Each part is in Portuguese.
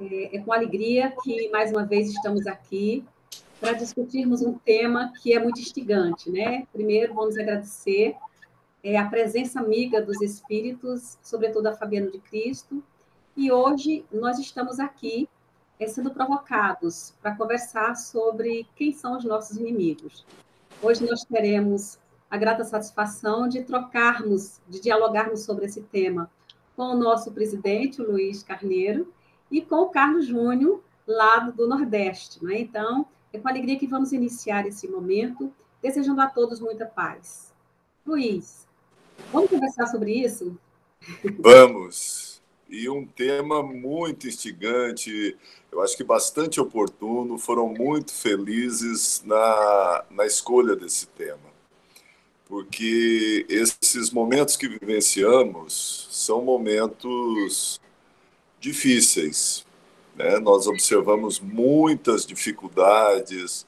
É com alegria que, mais uma vez, estamos aqui para discutirmos um tema que é muito instigante, né? Primeiro, vamos agradecer a presença amiga dos espíritos, sobretudo a Fabiana de Cristo, e hoje nós estamos aqui sendo provocados para conversar sobre quem são os nossos inimigos. Hoje nós teremos a grata satisfação de trocarmos, de dialogarmos sobre esse tema com o nosso presidente, o Luiz Carneiro, e com o Carlos Júnior, lá do Nordeste. Né? Então, é com alegria que vamos iniciar esse momento, desejando a todos muita paz. Luiz, vamos conversar sobre isso? Vamos! E um tema muito instigante, eu acho que bastante oportuno, foram muito felizes na escolha desse tema, porque esses momentos que vivenciamos são momentos difíceis, né? Nós observamos muitas dificuldades,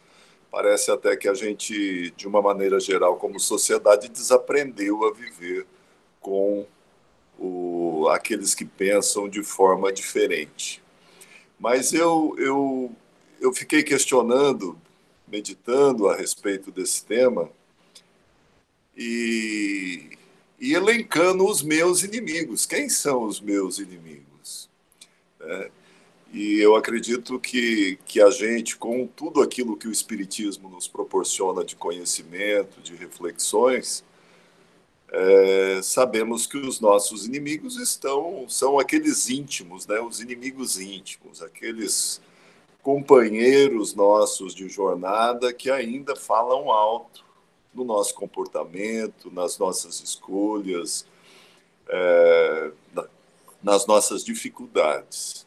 parece até que a gente, de uma maneira geral, como sociedade, desaprendeu a viver com aqueles que pensam de forma diferente. Mas eu fiquei questionando, meditando a respeito desse tema e elencando os meus inimigos. Quem são os meus inimigos? E eu acredito que a gente, com tudo aquilo que o Espiritismo nos proporciona de conhecimento, de reflexões, sabemos que os nossos inimigos são aqueles íntimos, né? Os inimigos íntimos, aqueles companheiros nossos de jornada que ainda falam alto no nosso comportamento, nas nossas escolhas, nas nossas dificuldades.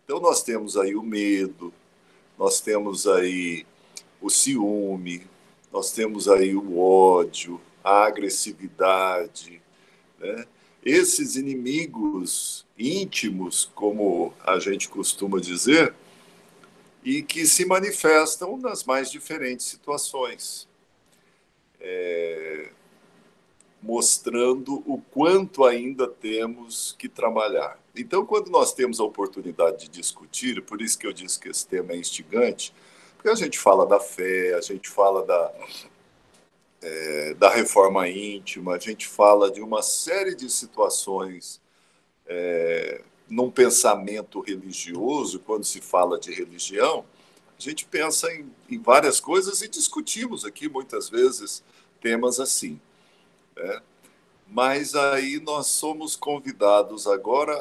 Então nós temos aí o medo, nós temos aí o ciúme, nós temos aí o ódio, a agressividade, né? Esses inimigos íntimos, como a gente costuma dizer, e que se manifestam nas mais diferentes situações, mostrando o quanto ainda temos que trabalhar. Então, quando nós temos a oportunidade de discutir, por isso que eu disse que esse tema é instigante, porque a gente fala da fé, a gente fala da reforma íntima, a gente fala de uma série de situações num pensamento religioso. Quando se fala de religião, a gente pensa em várias coisas e discutimos aqui muitas vezes temas assim, né? Mas aí nós somos convidados agora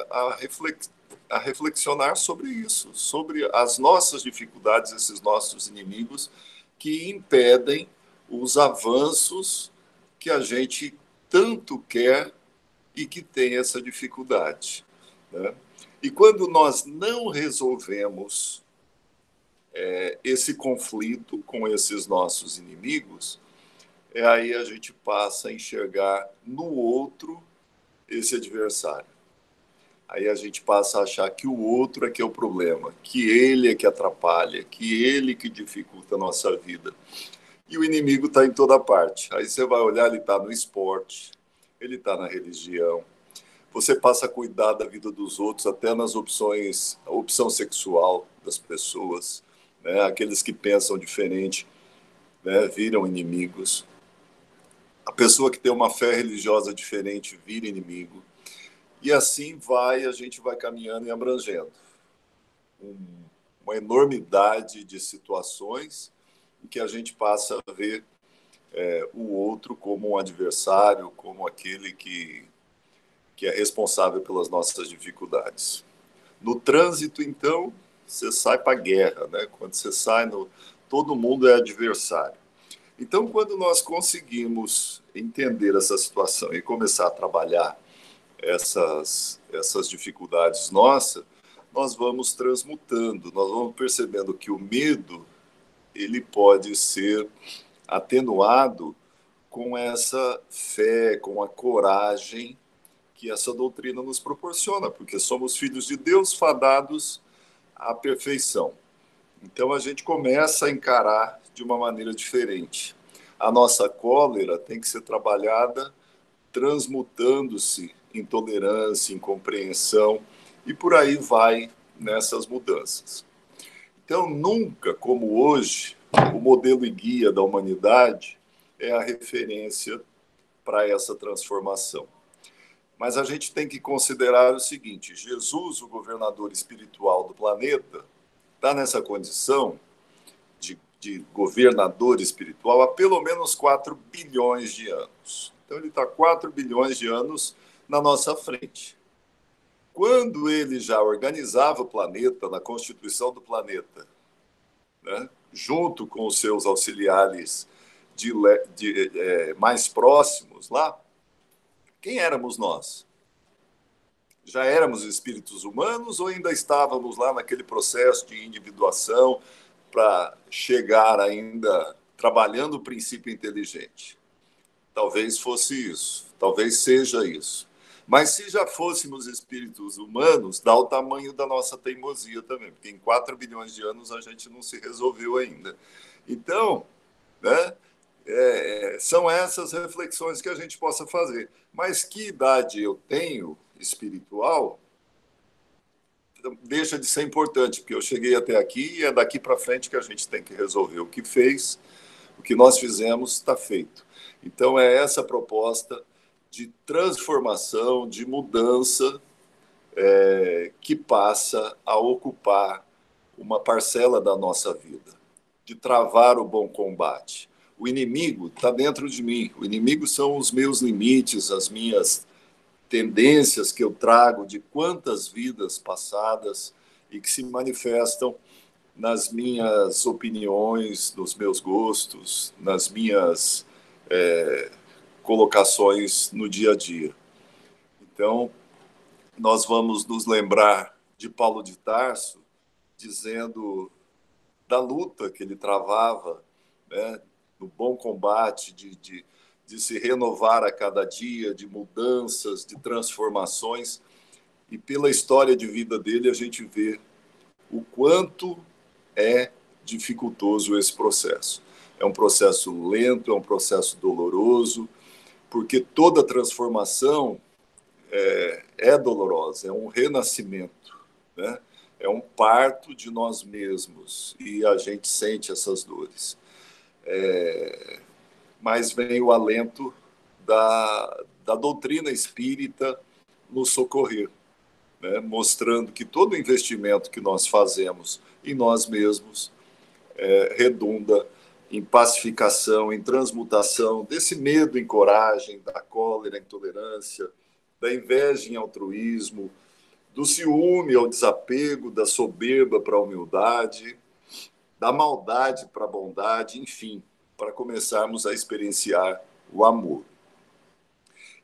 a reflexionar sobre isso, sobre as nossas dificuldades, esses nossos inimigos que impedem os avanços que a gente tanto quer e que tem essa dificuldade, né? E quando nós não resolvemos esse conflito com esses nossos inimigos, aí a gente passa a enxergar no outro esse adversário. Aí a gente passa a achar que o outro é que é o problema, que ele é que atrapalha, que ele que dificulta a nossa vida. E o inimigo está em toda parte. Aí você vai olhar, ele está no esporte, ele está na religião. Você passa a cuidar da vida dos outros, até nas opções, a opção sexual das pessoas, né? Aqueles que pensam diferente, né, viram inimigos. A pessoa que tem uma fé religiosa diferente vira inimigo. E assim a gente vai caminhando e abrangendo uma enormidade de situações em que a gente passa a ver o outro como um adversário, como aquele que é responsável pelas nossas dificuldades. No trânsito, então, você sai para a guerra, né? Quando você sai, todo mundo é adversário. Então, quando nós conseguimos entender essa situação e começar a trabalhar essas dificuldades nossas, nós vamos transmutando, nós vamos percebendo que o medo ele pode ser atenuado com essa fé, com a coragem que essa doutrina nos proporciona, porque somos filhos de Deus fadados à perfeição. Então a gente começa a encarar de uma maneira diferente. A nossa cólera tem que ser trabalhada transmutando-se em tolerância, em compreensão, e por aí vai nessas mudanças. Então, nunca como hoje, o modelo e guia da humanidade é a referência para essa transformação. Mas a gente tem que considerar o seguinte: Jesus, o governador espiritual do planeta, está nessa condição de governador espiritual há pelo menos 4 bilhões de anos. Então, ele está 4 bilhões de anos na nossa frente. Quando ele já organizava o planeta, na constituição do planeta, né, junto com os seus auxiliares mais próximos lá, quem éramos nós? Já éramos espíritos humanos ou ainda estávamos lá naquele processo de individuação para chegar ainda trabalhando o princípio inteligente? Talvez fosse isso, talvez seja isso. Mas se já fôssemos espíritos humanos, dá o tamanho da nossa teimosia também, porque em 4 bilhões de anos a gente não se resolveu ainda. Então, né, são essas reflexões que a gente possa fazer. Mas que idade eu tenho espiritual deixa de ser importante, porque eu cheguei até aqui e é daqui para frente que a gente tem que resolver. O que fez, o que nós fizemos, está feito. Então, é essa proposta de transformação, de mudança, que passa a ocupar uma parcela da nossa vida, de travar o bom combate. O inimigo está dentro de mim. O inimigo são os meus limites, as minhas tendências que eu trago de quantas vidas passadas e que se manifestam nas minhas opiniões, nos meus gostos, nas minhas colocações no dia a dia. Então, nós vamos nos lembrar de Paulo de Tarso, dizendo da luta que ele travava, né, no bom combate, de se renovar a cada dia, de mudanças, de transformações. E pela história de vida dele, a gente vê o quanto é dificultoso esse processo. É um processo lento, é um processo doloroso, porque toda transformação é dolorosa, é um renascimento, né? É um parto de nós mesmos e a gente sente essas dores. Mas vem o alento da doutrina espírita nos socorrer, né? Mostrando que todo investimento que nós fazemos em nós mesmos redunda em pacificação, em transmutação desse medo em coragem, da cólera, intolerância, da inveja em altruísmo, do ciúme ao desapego, da soberba para a humildade, da maldade para a bondade, enfim, para começarmos a experienciar o amor.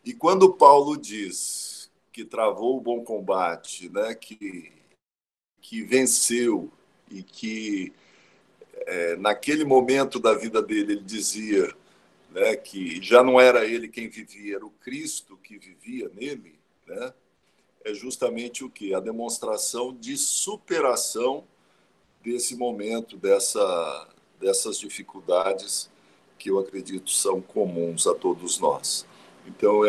E quando Paulo diz que travou o bom combate, né, que venceu e que naquele momento da vida dele ele dizia, né, que já não era ele quem vivia, era o Cristo que vivia nele, né, é justamente o quê? A demonstração de superação desse momento, dessas dificuldades que eu acredito são comuns a todos nós. Então,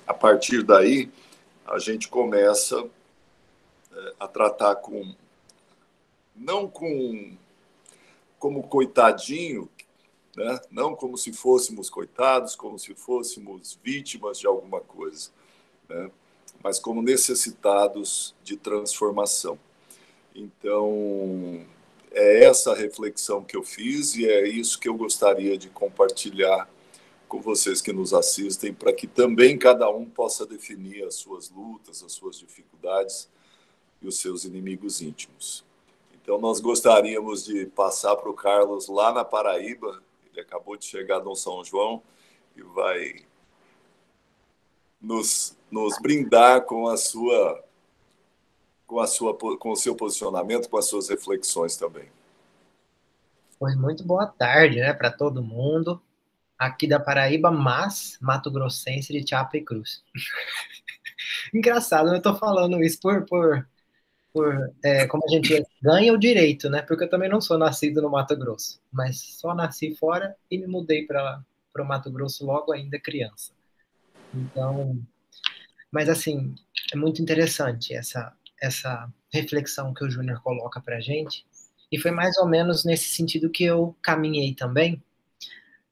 a partir daí, a gente começa a tratar não como coitadinho, né? Não como se fôssemos coitados, como se fôssemos vítimas de alguma coisa, né? Mas como necessitados de transformação. Então, é essa reflexão que eu fiz e é isso que eu gostaria de compartilhar com vocês que nos assistem, para que também cada um possa definir as suas lutas, as suas dificuldades e os seus inimigos íntimos. Então, nós gostaríamos de passar para o Carlos lá na Paraíba. Ele acabou de chegar no São João e vai nos brindar com o seu posicionamento, com as suas reflexões também. Pois muito boa tarde, né, para todo mundo. Aqui da Paraíba, mas Mato Grossense de Chapecruz. Engraçado, eu tô falando isso como a gente ganha o direito, né? Porque eu também não sou nascido no Mato Grosso, mas só nasci fora e me mudei para o Mato Grosso logo ainda criança. Então, mas assim, é muito interessante essa reflexão que o Júnior coloca para a gente, e foi mais ou menos nesse sentido que eu caminhei também.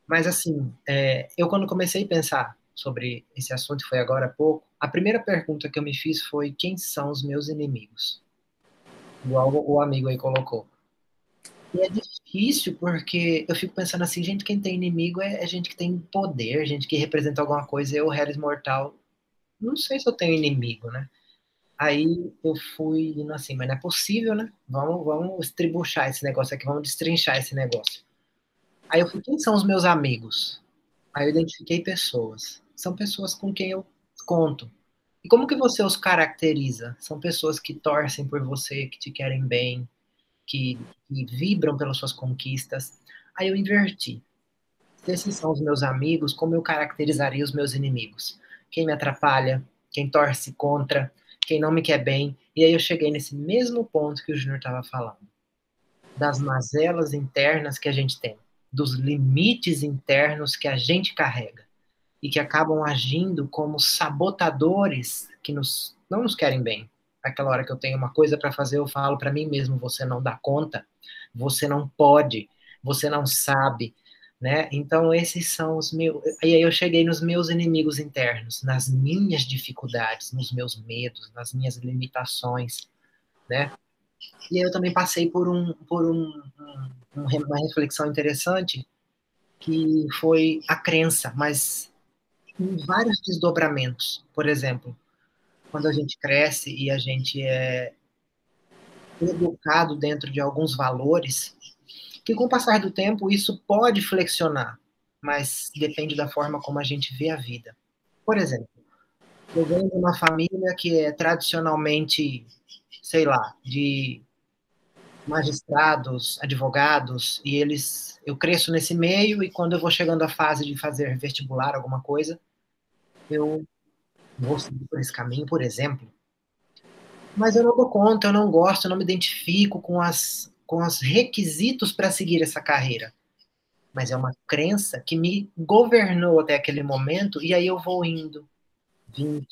Mas, assim, eu quando comecei a pensar sobre esse assunto, foi agora há pouco, a primeira pergunta que eu me fiz foi: quem são os meus inimigos? Igual o amigo aí colocou. E é difícil porque eu fico pensando assim, gente, quem tem inimigo é gente que tem poder, gente que representa alguma coisa. Eu, Harris Mortal, não sei se eu tenho inimigo, né? Aí eu fui indo assim, mas não é possível, né? Vamos estribuchar esse negócio aqui, vamos destrinchar esse negócio. Aí eu fui, quem são os meus amigos? Aí eu identifiquei pessoas. São pessoas com quem eu conto. E como que você os caracteriza? São pessoas que torcem por você, que te querem bem, que vibram pelas suas conquistas. Aí eu inverti. Se esses são os meus amigos, como eu caracterizaria os meus inimigos? Quem me atrapalha, quem torce contra, quem não me quer bem. E aí eu cheguei nesse mesmo ponto que o Júnior estava falando. Das mazelas internas que a gente tem, dos limites internos que a gente carrega e que acabam agindo como sabotadores que não nos querem bem. Aquela hora que eu tenho uma coisa para fazer, eu falo para mim mesmo: você não dá conta, você não pode, você não sabe, né? Então esses são os meus. E aí eu cheguei nos meus inimigos internos, nas minhas dificuldades, nos meus medos, nas minhas limitações, né? E aí eu também passei por uma reflexão interessante, que foi a crença, mas em vários desdobramentos. Por exemplo, quando a gente cresce e a gente é educado dentro de alguns valores, que com o passar do tempo isso pode flexionar, mas depende da forma como a gente vê a vida. Por exemplo, eu venho de uma família que é tradicionalmente, sei lá, de magistrados, advogados, e eu cresço nesse meio, e quando eu vou chegando à fase de fazer vestibular, alguma coisa, eu vou seguir por esse caminho, por exemplo. Mas eu não dou conta, eu não gosto, eu não me identifico com os requisitos para seguir essa carreira. Mas é uma crença que me governou até aquele momento, e aí eu vou indo 20,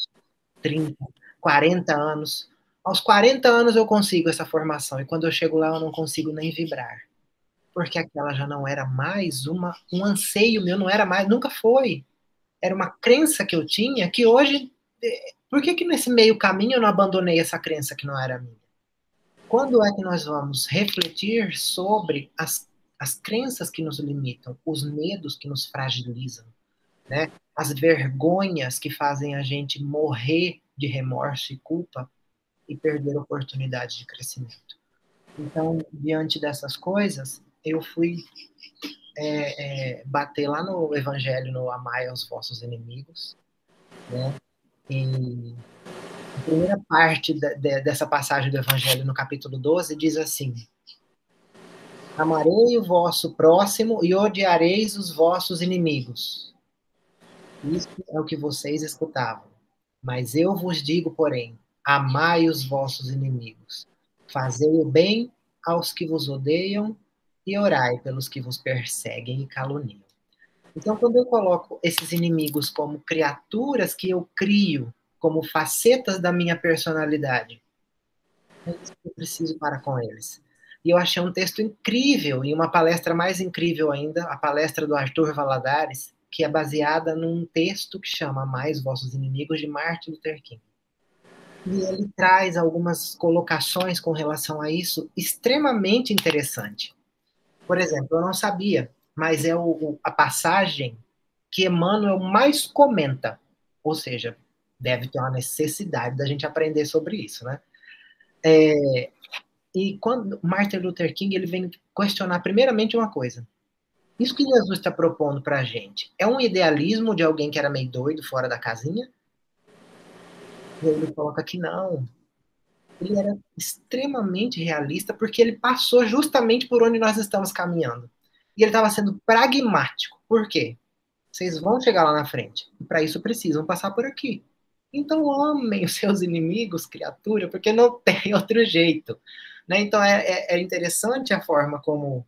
30, 40 anos. Aos 40 anos eu consigo essa formação, e quando eu chego lá eu não consigo nem vibrar. Porque aquela já não era mais um anseio meu, não era mais, nunca foi. Era uma crença que eu tinha que hoje. Por que nesse meio caminho eu não abandonei essa crença que não era minha? Quando é que nós vamos refletir sobre as crenças que nos limitam, os medos que nos fragilizam, né? As vergonhas que fazem a gente morrer de remorso e culpa e perder oportunidade de crescimento? Então, diante dessas coisas, eu fui bater lá no Evangelho, no amai aos vossos inimigos, né? E a primeira parte dessa passagem do Evangelho, no capítulo 12, diz assim: amarei o vosso próximo e odiareis os vossos inimigos. Isso é o que vocês escutavam. Mas eu vos digo, porém, amai os vossos inimigos, fazei o bem aos que vos odeiam e orai pelos que vos perseguem e caluniam. Então, quando eu coloco esses inimigos como criaturas que eu crio, como facetas da minha personalidade, é isso que eu preciso para com eles. E eu achei um texto incrível, e uma palestra mais incrível ainda, a palestra do Arthur Valadares, que é baseada num texto que chama Mais Vossos Inimigos, de Martin Luther King. E ele traz algumas colocações com relação a isso extremamente interessante. Por exemplo, eu não sabia, mas é a passagem que Emmanuel mais comenta. Ou seja, deve ter uma necessidade da gente aprender sobre isso, né? E quando Martin Luther King ele vem questionar primeiramente uma coisa: isso que Jesus está propondo para a gente é um idealismo de alguém que era meio doido, fora da casinha? E ele coloca que não. Ele era extremamente realista porque ele passou justamente por onde nós estamos caminhando. E ele estava sendo pragmático. Por quê? Vocês vão chegar lá na frente. E para isso precisam passar por aqui. Então amem os seus inimigos, criatura, porque não tem outro jeito. Né? Então é interessante a forma como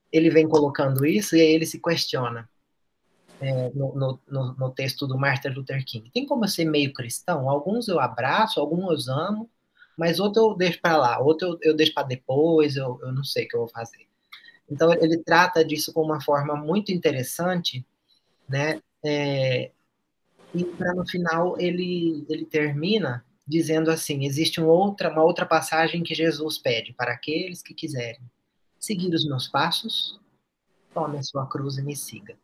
ele vem colocando isso, e aí ele se questiona no texto do Martin Luther King. Tem como eu ser meio cristão? Alguns eu abraço, alguns eu amo, mas outro eu deixo para lá, outro eu deixo para depois, eu não sei o que eu vou fazer. Então, ele trata disso com uma forma muito interessante, né? E para no final ele termina dizendo assim: existe uma outra passagem que Jesus pede para aqueles que quiserem seguir os meus passos, tome a sua cruz e me siga.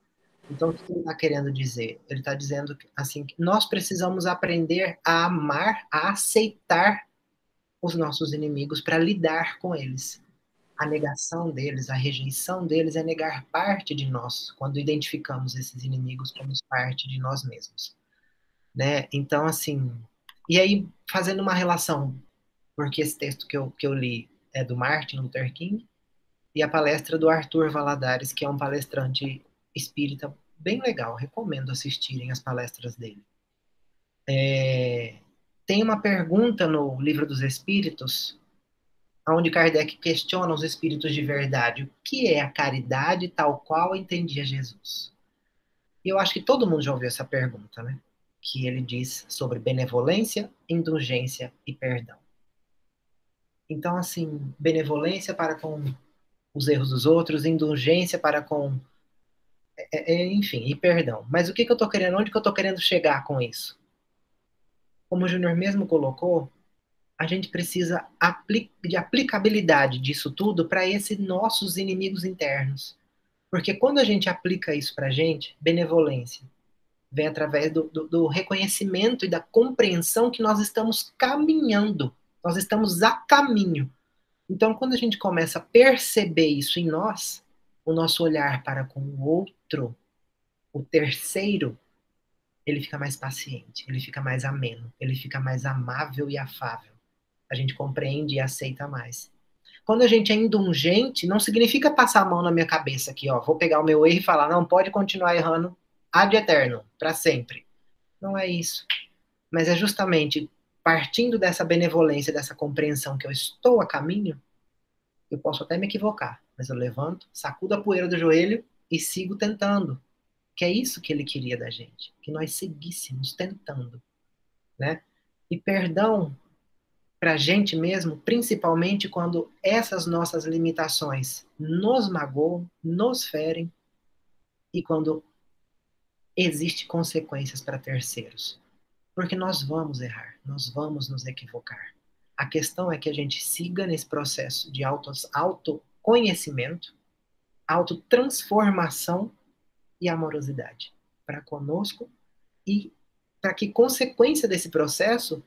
Então, o que ele está querendo dizer? Ele está dizendo assim que nós precisamos aprender a amar, a aceitar os nossos inimigos para lidar com eles. A negação deles, a rejeição deles é negar parte de nós, quando identificamos esses inimigos como parte de nós mesmos, né? Então, assim, e aí fazendo uma relação, porque esse texto que eu li é do Martin Luther King e a palestra do Arthur Valadares, que é um palestrante espírita bem legal, recomendo assistirem as palestras dele. Tem uma pergunta no Livro dos Espíritos, onde Kardec questiona os espíritos de verdade. O que é a caridade tal qual entendia Jesus? E eu acho que todo mundo já ouviu essa pergunta, né? Que ele diz sobre benevolência, indulgência e perdão. Então, assim, benevolência para com os erros dos outros, indulgência para com, enfim, e perdão. Mas o que eu estou querendo, onde que eu estou querendo chegar com isso? Como o Júnior mesmo colocou, a gente precisa de aplicabilidade disso tudo para esses nossos inimigos internos. Porque quando a gente aplica isso para a gente, benevolência, vem através do reconhecimento e da compreensão que nós estamos caminhando, nós estamos a caminho. Então, quando a gente começa a perceber isso em nós, o nosso olhar para com o outro, o terceiro, ele fica mais paciente, ele fica mais ameno, ele fica mais amável e afável. A gente compreende e aceita mais. Quando a gente é indulgente, não significa passar a mão na minha cabeça aqui, ó, vou pegar o meu erro e falar, não, pode continuar errando ad eterno, para sempre. Não é isso. Mas é justamente partindo dessa benevolência, dessa compreensão que eu estou a caminho, eu posso até me equivocar, mas eu levanto, sacudo a poeira do joelho e sigo tentando. Que é isso que ele queria da gente, que nós seguíssemos tentando, né? E perdão para a gente mesmo, principalmente quando essas nossas limitações nos magoam, nos ferem e quando existem consequências para terceiros. Porque nós vamos errar, nós vamos nos equivocar. A questão é que a gente siga nesse processo de autoconhecimento, autotransformação e amorosidade para conosco e para que consequência desse processo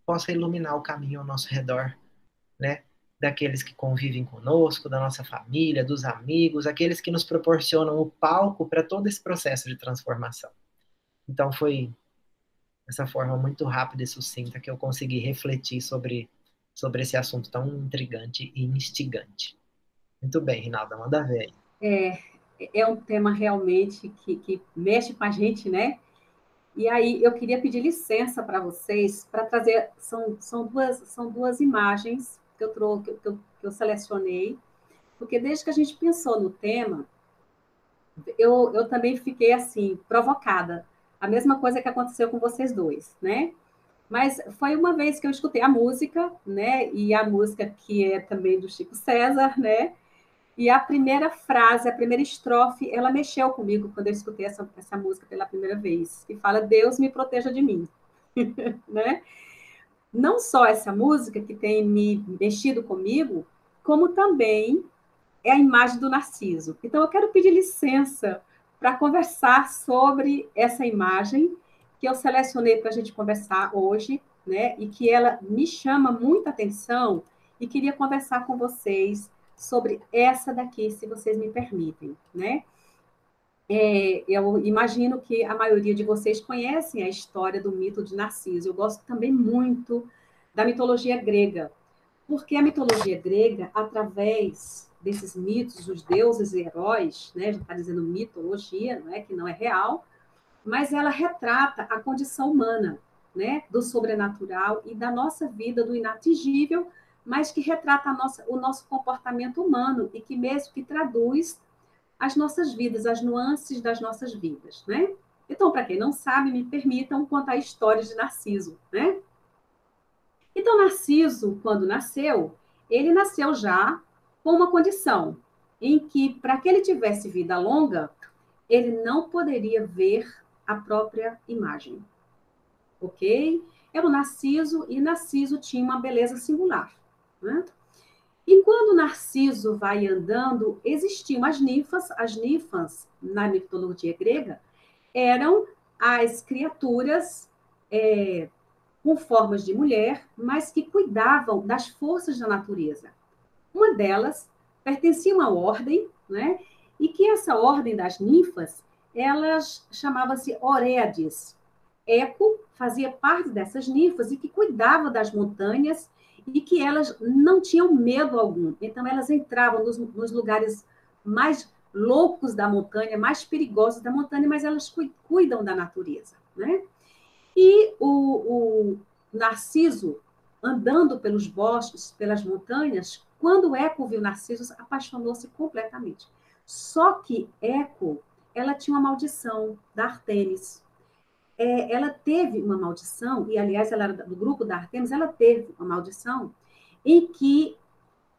possa iluminar o caminho ao nosso redor, né? Daqueles que convivem conosco, da nossa família, dos amigos, aqueles que nos proporcionam o palco para todo esse processo de transformação. Então foi essa forma muito rápida e sucinta que eu consegui refletir sobre esse assunto tão intrigante e instigante. Muito bem, Rinalda, manda ver aí. É um tema realmente que mexe com a gente, né? E aí eu queria pedir licença para vocês para trazer, são duas imagens que eu selecionei, porque desde que a gente pensou no tema, eu também fiquei assim, provocada. A mesma coisa que aconteceu com vocês dois, né? Mas foi uma vez que eu escutei a música, né? E a música que é também do Chico César, né? E a primeira frase, a primeira estrofe, ela mexeu comigo quando eu escutei essa música pela primeira vez, que fala Deus me proteja de mim, né? Não só essa música que tem me mexido comigo, como também é a imagem do Narciso. Então eu quero pedir licença para conversar sobre essa imagem que eu selecionei para a gente conversar hoje, né? E que ela me chama muita atenção e queria conversar com vocês sobre essa daqui, se vocês me permitem, né? Eu imagino que a maioria de vocês conhecem a história do mito de Narciso. Eu gosto também muito da mitologia grega, porque a mitologia grega, através desses mitos, os deuses e heróis, né, já está dizendo mitologia, não é, que não é real, mas ela retrata a condição humana, né, do sobrenatural e da nossa vida, do inatingível, mas que retrata o nosso comportamento humano e que mesmo que traduz as nossas vidas, as nuances das nossas vidas, né? Então, para quem não sabe, me permitam contar a história de Narciso, né? Então, Narciso, quando nasceu, ele nasceu já com uma condição em que, para que ele tivesse vida longa, ele não poderia ver a própria imagem, ok? Era o Narciso, e Narciso tinha uma beleza singular, né? E quando Narciso vai andando, existiam as ninfas. As ninfas, na mitologia grega, eram as criaturas com formas de mulher, mas que cuidavam das forças da natureza. Uma delas pertencia a uma ordem, né? E que essa ordem das ninfas, elas chamava-se Oréades. Eco fazia parte dessas ninfas e que cuidava das montanhas e que elas não tinham medo algum. Então, elas entravam nos lugares mais loucos da montanha, mais perigosos da montanha, mas elas cuidam da natureza, né? E o Narciso, andando pelos bosques, pelas montanhas, quando Eco viu Narciso, apaixonou-se completamente. Só que Eco, ela tinha uma maldição da Artemis. Ela teve uma maldição, e aliás, ela era do grupo da Artemis, ela teve uma maldição em que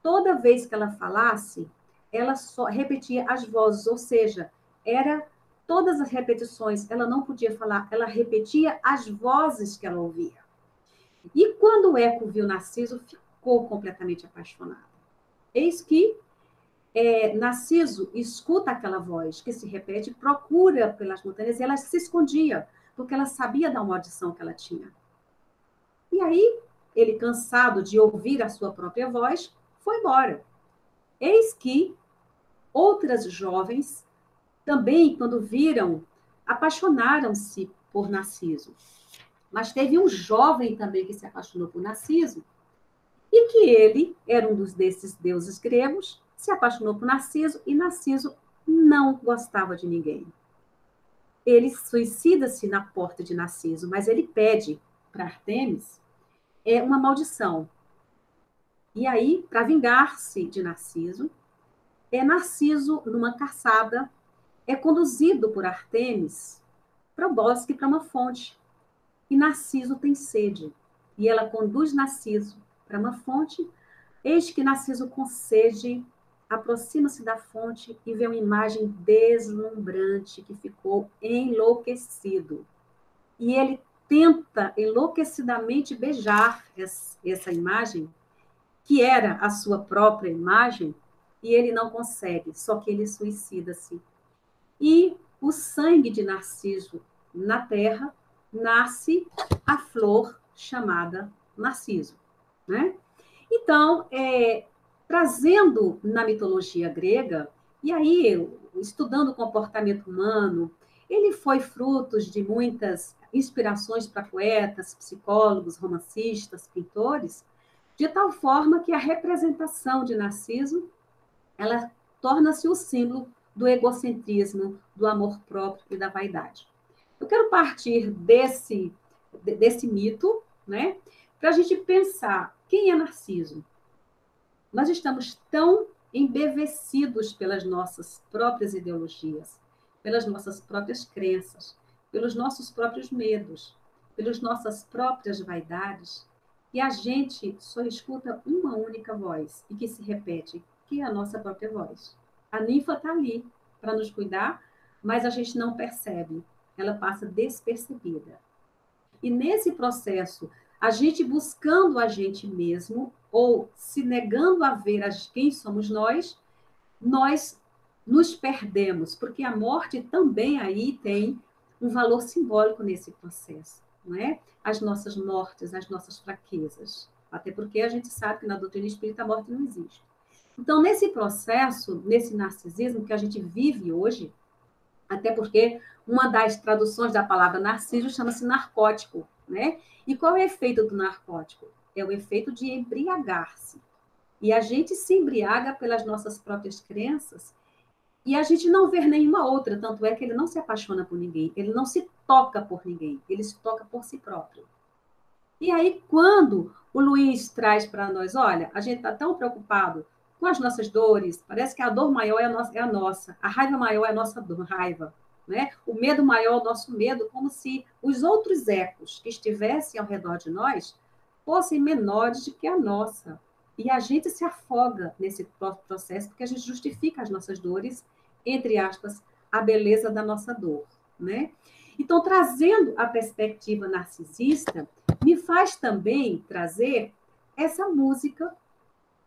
toda vez que ela falasse, ela só repetia as vozes, ou seja, era todas as repetições, ela não podia falar, ela repetia as vozes que ela ouvia. E quando o Eco viu Narciso, ficou completamente apaixonado. Eis que Narciso escuta aquela voz que se repete, procura pelas montanhas, e ela se escondia, porque ela sabia da maldição que ela tinha. E aí, ele, cansado de ouvir a sua própria voz, foi embora. Eis que outras jovens também, quando viram, apaixonaram-se por Narciso. Mas teve um jovem também que se apaixonou por Narciso, e que ele era um desses deuses gregos, se apaixonou por Narciso, e Narciso não gostava de ninguém. Ele suicida-se na porta de Narciso, mas ele pede para Artemis uma maldição. E aí, para vingar-se de Narciso, Narciso, numa caçada, é conduzido por Artemis para o bosque, para uma fonte. E Narciso tem sede. E ela conduz Narciso para uma fonte. Eis que Narciso, com sede, aproxima-se da fonte e vê uma imagem deslumbrante que ficou enlouquecido. E ele tenta enlouquecidamente beijar essa imagem, que era a sua própria imagem, e ele não consegue, só que ele suicida-se. E o sangue de Narciso na terra nasce a flor chamada Narciso, né? Então, trazendo na mitologia grega, e aí, estudando o comportamento humano, ele foi fruto de muitas inspirações para poetas, psicólogos, romancistas, pintores, de tal forma que a representação de Narciso, ela torna-se o símbolo do egocentrismo, do amor próprio e da vaidade. Eu quero partir desse mito, né, para a gente pensar quem é Narciso. Nós estamos tão embevecidos pelas nossas próprias ideologias, pelas nossas próprias crenças, pelos nossos próprios medos, pelas nossas próprias vaidades, e a gente só escuta uma única voz, e que se repete, que é a nossa própria voz. A ninfa está ali para nos cuidar, mas a gente não percebe, ela passa despercebida. E nesse processo, a gente buscando a gente mesmo, ou se negando a ver quem somos nós nos perdemos, porque a morte também aí tem um valor simbólico nesse processo, não é? As nossas mortes, as nossas fraquezas. Até porque a gente sabe que na doutrina espírita a morte não existe. Então, nesse processo, nesse narcisismo que a gente vive hoje, até porque uma das traduções da palavra narciso chama-se narcótico, né? E qual é o efeito do narcótico? É o efeito de embriagar-se. E a gente se embriaga pelas nossas próprias crenças e a gente não vê nenhuma outra, tanto é que ele não se apaixona por ninguém, ele não se toca por ninguém, ele se toca por si próprio. E aí, quando o Luiz traz para nós, olha, a gente está tão preocupado com as nossas dores, parece que a dor maior é a nossa, a raiva maior é a nossa raiva, né? O medo maior é o nosso medo, como se os outros ecos que estivessem ao redor de nós fossem menores do que a nossa. E a gente se afoga nesse processo porque a gente justifica as nossas dores, entre aspas, a beleza da nossa dor, né? Então, trazendo a perspectiva narcisista, me faz também trazer essa música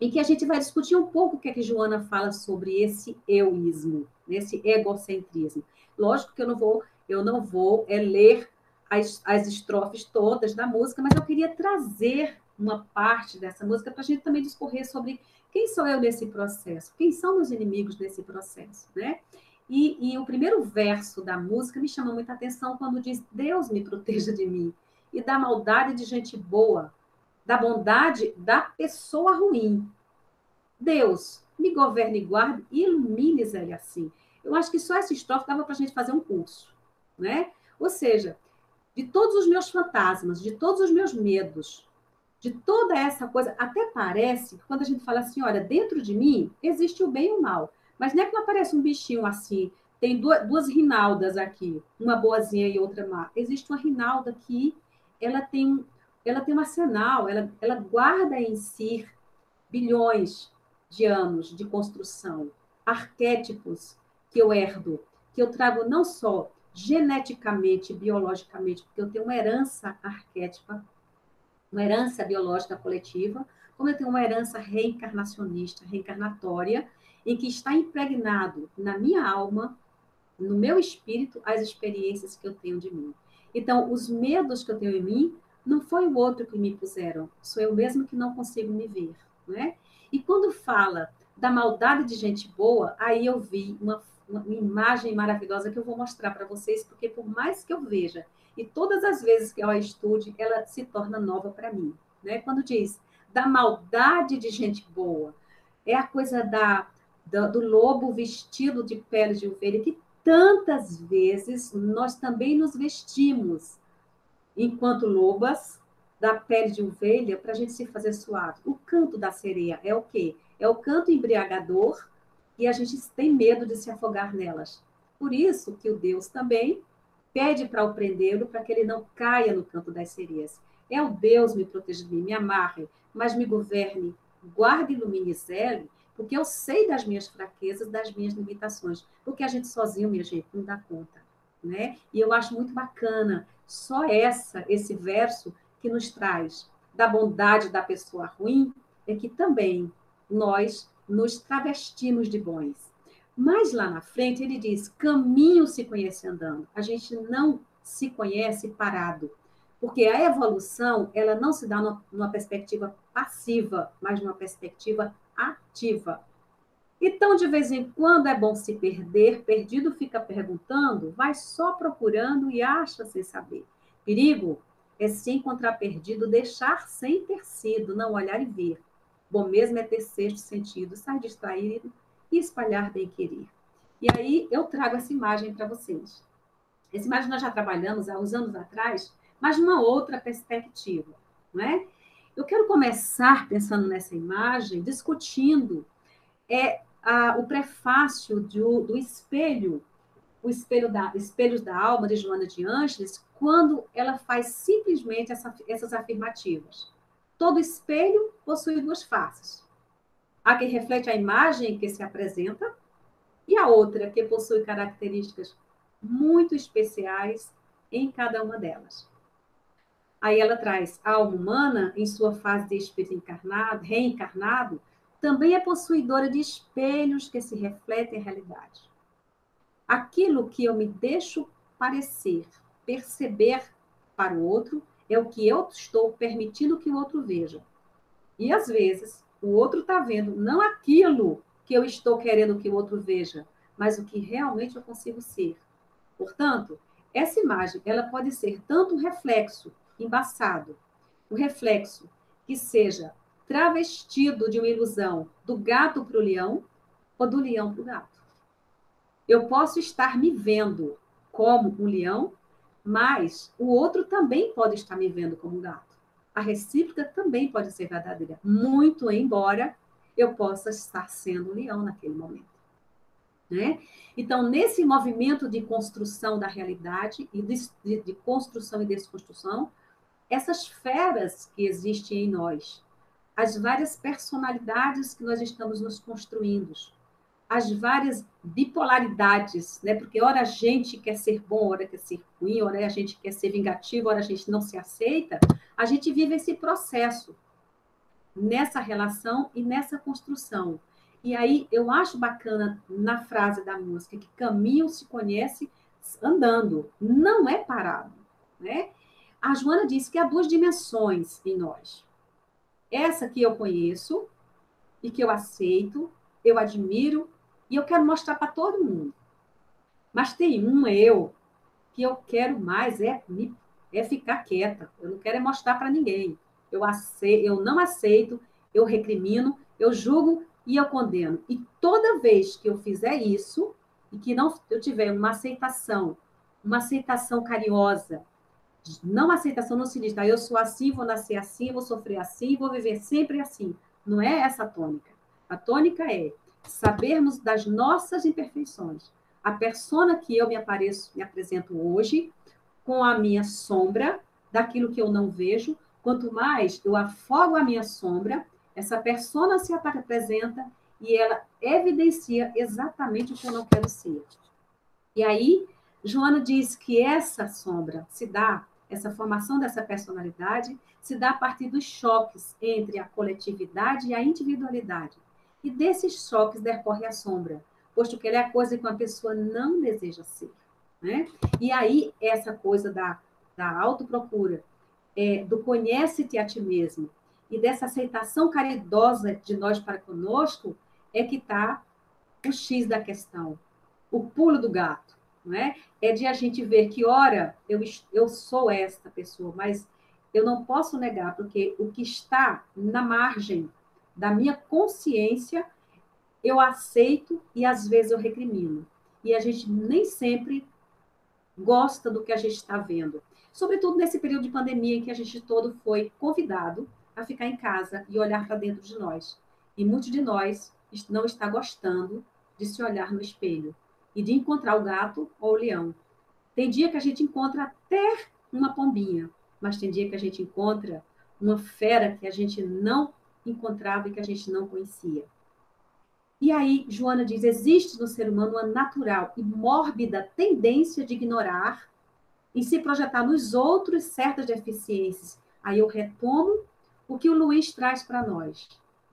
em que a gente vai discutir um pouco o que é que Joana fala sobre esse euísmo, esse egocentrismo. Lógico que eu não vou ler as estrofes todas da música, mas eu queria trazer uma parte dessa música para a gente também discorrer sobre quem sou eu nesse processo, quem são meus inimigos nesse processo, né? E o primeiro verso da música me chama muita atenção quando diz: Deus me proteja de mim e da maldade de gente boa, da bondade da pessoa ruim. Deus, me governe e guarde e ilumine ele assim. Eu acho que só essa estrofe dava para a gente fazer um curso, né? Ou seja, de todos os meus fantasmas, de todos os meus medos, de toda essa coisa, até parece que quando a gente fala assim, olha, dentro de mim existe o bem e o mal, mas não é que não aparece um bichinho assim, tem duas Rinaldas aqui, uma boazinha e outra má. Existe uma Rinalda que ela tem um arsenal, ela guarda em si bilhões de anos de construção, arquétipos que eu herdo, que eu trago não só geneticamente, biologicamente, porque eu tenho uma herança arquétipa, uma herança biológica coletiva, como eu tenho uma herança reencarnacionista, reencarnatória, em que está impregnado na minha alma, no meu espírito, as experiências que eu tenho de mim. Então, os medos que eu tenho em mim, não foi o outro que me puseram, sou eu mesmo que não consigo me ver, né? E quando fala da maldade de gente boa, aí eu vi uma imagem maravilhosa que eu vou mostrar para vocês, porque por mais que eu veja, e todas as vezes que eu a estude, ela se torna nova para mim, né? Quando diz da maldade de gente boa, é a coisa do lobo vestido de pele de ovelha, que tantas vezes nós também nos vestimos enquanto lobas da pele de ovelha para a gente se fazer suave. O canto da sereia é o quê? É o canto embriagador e a gente tem medo de se afogar nelas. Por isso que o Deus também pede para o prendê-lo para que ele não caia no canto das sereias. É o Deus me proteja de mim, me amarre, mas me governe, guarde e ilumine Zele, porque eu sei das minhas fraquezas, das minhas limitações, porque a gente sozinho, minha gente, não dá conta, né? E eu acho muito bacana só esse verso que nos traz da bondade da pessoa ruim, é que também nós nos travestimos de bons. Mas lá na frente ele diz: caminho se conhece andando. A gente não se conhece parado. Porque a evolução, ela não se dá numa perspectiva passiva, mas numa perspectiva ativa. Então, de vez em quando é bom se perder, perdido fica perguntando, vai só procurando e acha sem saber. Perigo é se encontrar perdido, deixar sem ter sido, não olhar e ver. Bom mesmo é ter sexto sentido, sair distraído e espalhar bem querer. E aí eu trago essa imagem para vocês. Essa imagem nós já trabalhamos há uns anos atrás, mas numa outra perspectiva, não é? Eu quero começar pensando nessa imagem, discutindo o prefácio do espelho, Espelhos da Alma, de Joana de Ângeles, quando ela faz simplesmente essas afirmativas. Todo espelho possui duas faces. A que reflete a imagem que se apresenta e a outra que possui características muito especiais em cada uma delas. Aí ela traz a alma humana, em sua fase de espírito encarnado, reencarnado, também é possuidora de espelhos que se refletem a realidade. Aquilo que eu me deixo parecer, perceber para o outro, é o que eu estou permitindo que o outro veja. E, às vezes, o outro está vendo não aquilo que eu estou querendo que o outro veja, mas o que realmente eu consigo ser. Portanto, essa imagem ela pode ser tanto um reflexo embaçado, um reflexo que seja travestido de uma ilusão do gato para o leão ou do leão para o gato. Eu posso estar me vendo como um leão, mas o outro também pode estar me vendo como um gato. A recíproca também pode ser verdadeira, muito embora eu possa estar sendo um leão naquele momento. Né? Então, nesse movimento de construção da realidade, e de construção e desconstrução, essas feras que existem em nós, as várias personalidades que nós estamos nos construindo, as várias bipolaridades, né? Porque ora a gente quer ser bom, ora quer ser ruim, ora a gente quer ser vingativo, ora a gente não se aceita. A gente vive esse processo nessa relação e nessa construção. E aí eu acho bacana na frase da música que caminho se conhece andando, não é parado, né? A Joana disse que há duas dimensões em nós. Essa que eu conheço e que eu aceito, eu admiro e eu quero mostrar para todo mundo. Mas tem um eu que eu quero mais é ficar quieta. Eu não quero é mostrar para ninguém. Eu não aceito, eu recrimino, eu julgo e eu condeno. E toda vez que eu fizer isso e que não eu tiver uma aceitação carinhosa, não aceitação no sentido, eu sou assim, vou nascer assim, vou sofrer assim, vou viver sempre assim. Não é essa a tônica. A tônica é sabermos das nossas imperfeições. A persona que eu me apresento hoje, com a minha sombra, daquilo que eu não vejo, quanto mais eu afogo a minha sombra, essa persona se apresenta e ela evidencia exatamente o que eu não quero ser. E aí, Joana diz que essa sombra se dá, essa formação dessa personalidade, se dá a partir dos choques entre a coletividade e a individualidade. E desses choques decorre a sombra, posto que ela é a coisa que uma pessoa não deseja ser. Né? E aí, essa coisa da autoprocura, do conhece-te a ti mesmo, e dessa aceitação caridosa de nós para conosco, é que está o X da questão, o pulo do gato. Não é? É de a gente ver que, ora, eu sou esta pessoa, mas eu não posso negar, porque o que está na margem da minha consciência, eu aceito e às vezes eu recrimino. E a gente nem sempre gosta do que a gente está vendo. Sobretudo nesse período de pandemia em que a gente todo foi convidado a ficar em casa e olhar para dentro de nós. E muitos de nós não está gostando de se olhar no espelho e de encontrar o gato ou o leão. Tem dia que a gente encontra até uma pombinha, mas tem dia que a gente encontra uma fera que a gente não encontrava e que a gente não conhecia. E aí, Joana diz, existe no ser humano uma natural e mórbida tendência de ignorar e se projetar nos outros certas deficiências. Aí eu retomo o que o Luiz traz para nós.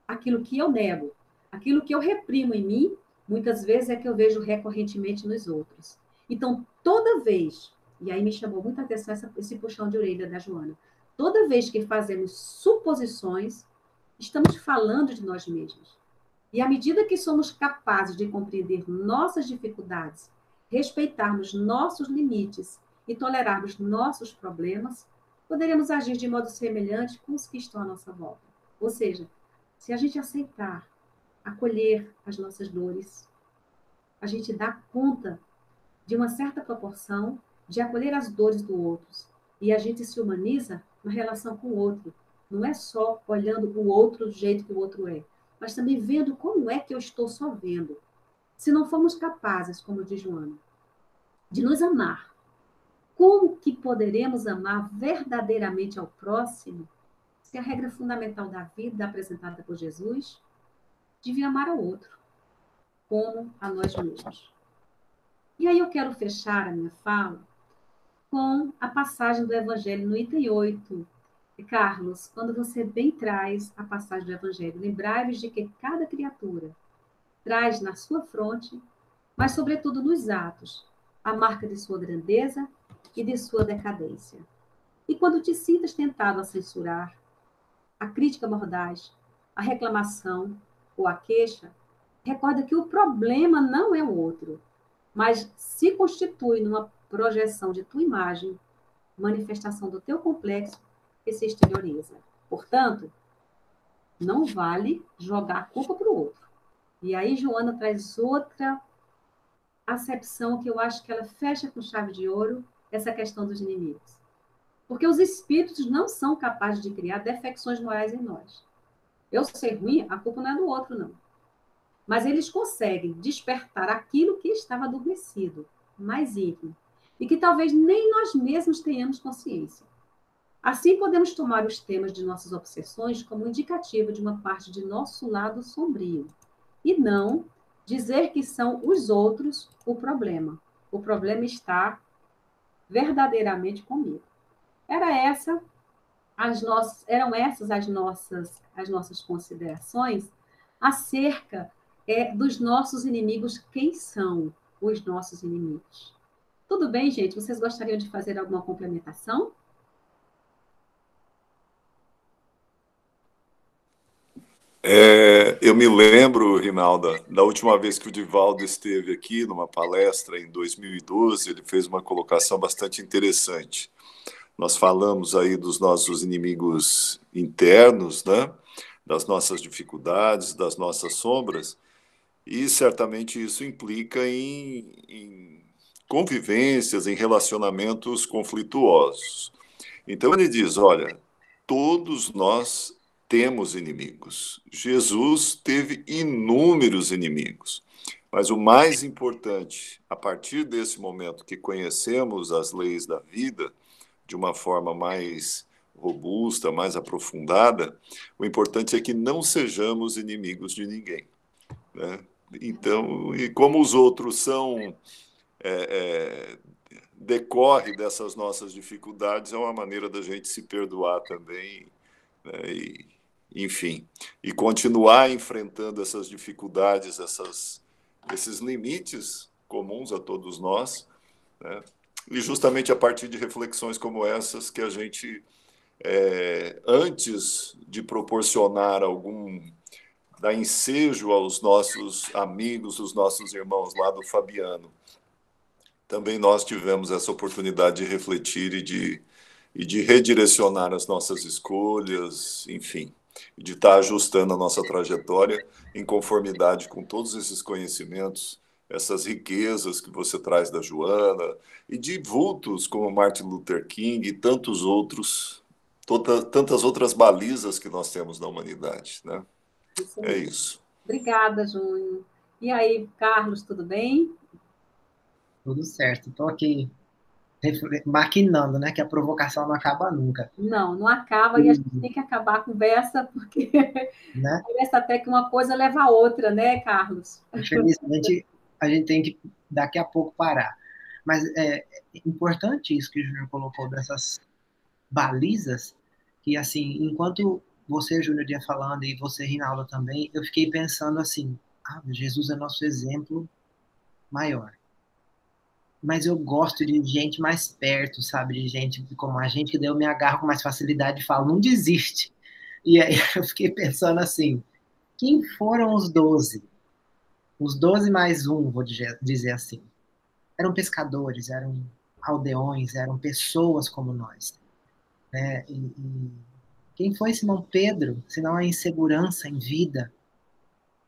Aquilo que eu nego, aquilo que eu reprimo em mim, muitas vezes é que eu vejo recorrentemente nos outros. Então, toda vez, e aí me chamou muita atenção esse puxão de orelha da Joana, toda vez que fazemos suposições, estamos falando de nós mesmos. E à medida que somos capazes de compreender nossas dificuldades, respeitarmos nossos limites e tolerarmos nossos problemas, poderemos agir de modo semelhante com os que estão à nossa volta. Ou seja, se a gente aceitar, acolher as nossas dores, a gente dá conta de uma certa proporção de acolher as dores do outro. E a gente se humaniza na relação com o outro. Não é só olhando o outro do jeito que o outro é, mas também vendo como é que eu estou só vendo. Se não formos capazes, como diz Joana, de nos amar, como que poderemos amar verdadeiramente ao próximo se a regra fundamental da vida apresentada por Jesus devia amar ao outro, como a nós mesmos? E aí eu quero fechar a minha fala com a passagem do Evangelho no item 8. E, Carlos, quando você bem traz a passagem do Evangelho, lembrai-vos de que cada criatura traz na sua fronte, mas sobretudo nos atos, a marca de sua grandeza e de sua decadência. E quando te sintas tentado a censurar, a crítica mordaz, a reclamação ou a queixa, recorda que o problema não é o outro, mas se constitui numa projeção de tua imagem, manifestação do teu complexo que se exterioriza. Portanto, não vale jogar a culpa para o outro. E aí Joana traz outra acepção que eu acho que ela fecha com chave de ouro essa questão dos inimigos. Porque os espíritos não são capazes de criar defecções morais em nós. Eu ser ruim, a culpa não é do outro, não. Mas eles conseguem despertar aquilo que estava adormecido, mais íntimo, e que talvez nem nós mesmos tenhamos consciência. Assim, podemos tomar os temas de nossas obsessões como indicativo de uma parte de nosso lado sombrio, e não dizer que são os outros o problema. O problema está verdadeiramente comigo. Eram essas as nossas considerações acerca dos nossos inimigos. Quem são os nossos inimigos? Tudo bem, gente? Vocês gostariam de fazer alguma complementação? Eu me lembro, Rinalda, da última vez que o Divaldo esteve aqui numa palestra em 2012, ele fez uma colocação bastante interessante. Nós falamos aí dos nossos inimigos internos, né? Das nossas dificuldades, das nossas sombras, e certamente isso implica em convivências, em relacionamentos conflituosos. Então ele diz, olha, todos nós temos inimigos. Jesus teve inúmeros inimigos. Mas o mais importante, a partir desse momento que conhecemos as leis da vida de uma forma mais robusta, mais aprofundada, o importante é que não sejamos inimigos de ninguém, né? Então, e como os outros são decorre dessas nossas dificuldades, é uma maneira da gente se perdoar também, né? Enfim, e continuar enfrentando essas dificuldades, esses limites comuns a todos nós, né? E justamente a partir de reflexões como essas que a gente, antes de proporcionar dar ensejo aos nossos amigos, os nossos irmãos lá do Fabiano, também nós tivemos essa oportunidade de refletir e de redirecionar as nossas escolhas, enfim, de estar ajustando a nossa trajetória em conformidade com todos esses conhecimentos, essas riquezas que você traz da Joana, e de vultos como Martin Luther King e tantos outros, tantas outras balizas que nós temos na humanidade, né? É isso. Obrigada, Júnior. E aí, Carlos, tudo bem? Tudo certo. Estou aqui maquinando, né? Que a provocação não acaba nunca. Não acaba, e a gente tem que acabar a conversa, porque né? Parece até que uma coisa leva a outra, né, Carlos? Infelizmente, a gente tem que daqui a pouco parar. Mas é importante isso que o Júnior colocou dessas balizas, que assim, enquanto você, Júnior, ia falando, e você, Rinaldo, também, eu fiquei pensando assim, Jesus é nosso exemplo maior. Mas eu gosto de gente mais perto, sabe? De gente como a gente, que daí eu me agarro com mais facilidade e falo, não desiste. E aí eu fiquei pensando assim, quem foram os 12? Os 12 mais um, vou dizer assim. Eram pescadores, eram aldeões, eram pessoas como nós. Né? E quem foi Simão Pedro, senão a insegurança em vida?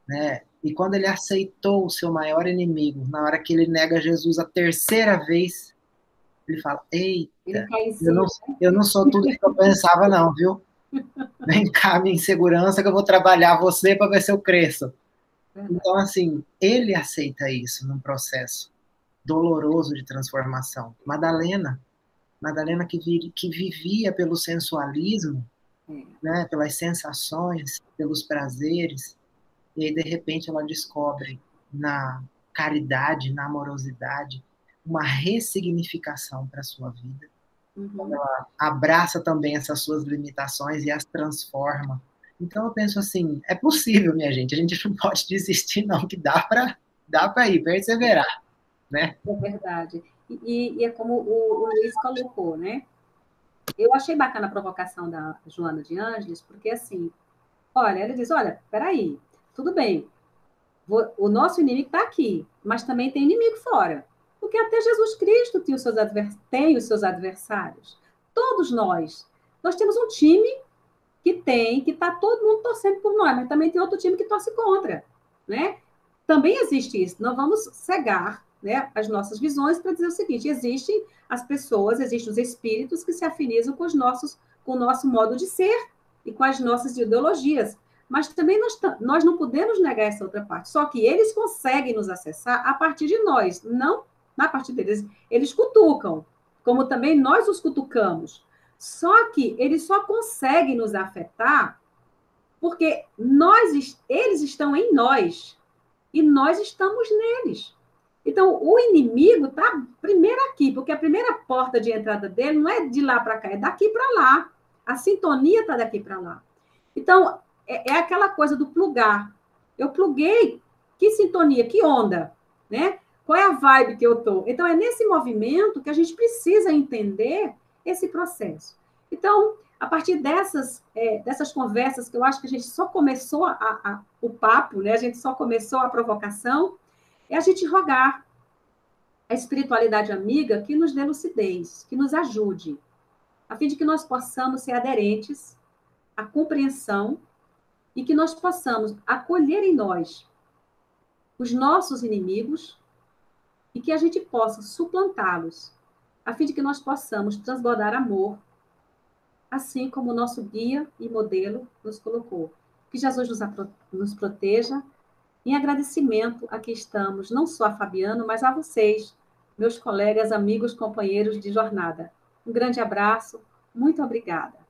Né? E quando ele aceitou o seu maior inimigo, na hora que ele nega Jesus a terceira vez, ele fala, eita, eu não sou tudo que eu pensava não, viu? Vem cá, minha insegurança, que eu vou trabalhar você para ver se eu cresço. Então, assim, ele aceita isso num processo doloroso de transformação. Madalena que vivia pelo sensualismo, né, pelas sensações, pelos prazeres, e aí, de repente, ela descobre na caridade, na amorosidade, uma ressignificação para a sua vida. Ela abraça também essas suas limitações e as transforma. Então, eu penso assim, é possível, minha gente, a gente não pode desistir, não, que dá para ir, perseverar, né? É verdade. E é como o Luiz colocou, né? Eu achei bacana a provocação da Joana de Ângeles, porque assim, olha, ela diz, olha, peraí, tudo bem, o nosso inimigo está aqui, mas também tem inimigo fora. Porque até Jesus Cristo tem os seus adversários. Todos nós temos um time que está todo mundo torcendo por nós, mas também tem outro time que torce contra, né? Também existe isso. Não vamos cegar, né, as nossas visões para dizer o seguinte: existem as pessoas, existem os espíritos que se afinizam com o nosso modo de ser e com as nossas ideologias. Mas também nós não podemos negar essa outra parte. Só que eles conseguem nos acessar a partir de nós, não a partir deles. Eles cutucam, como também nós os cutucamos. Só que eles só conseguem nos afetar porque eles estão em nós e nós estamos neles. Então, o inimigo está primeiro aqui, porque a primeira porta de entrada dele não é de lá para cá, é daqui para lá. A sintonia está daqui para lá. Então, é aquela coisa do plugar. Eu pluguei, que sintonia, que onda, né? Qual é a vibe que eu estou? Então, é nesse movimento que a gente precisa entender esse processo. Então, a partir dessas conversas, que eu acho que a gente só começou o papo, né? A gente só começou a provocação, é a gente rogar a espiritualidade amiga que nos dê lucidez, que nos ajude, a fim de que nós possamos ser aderentes à compreensão e que nós possamos acolher em nós os nossos inimigos e que a gente possa suplantá-los, a fim de que nós possamos transbordar amor, assim como o nosso guia e modelo nos colocou. Que Jesus nos proteja. Em agradecimento, aqui estamos, não só a Fabiano, mas a vocês, meus colegas, amigos, companheiros de jornada. Um grande abraço, muito obrigada.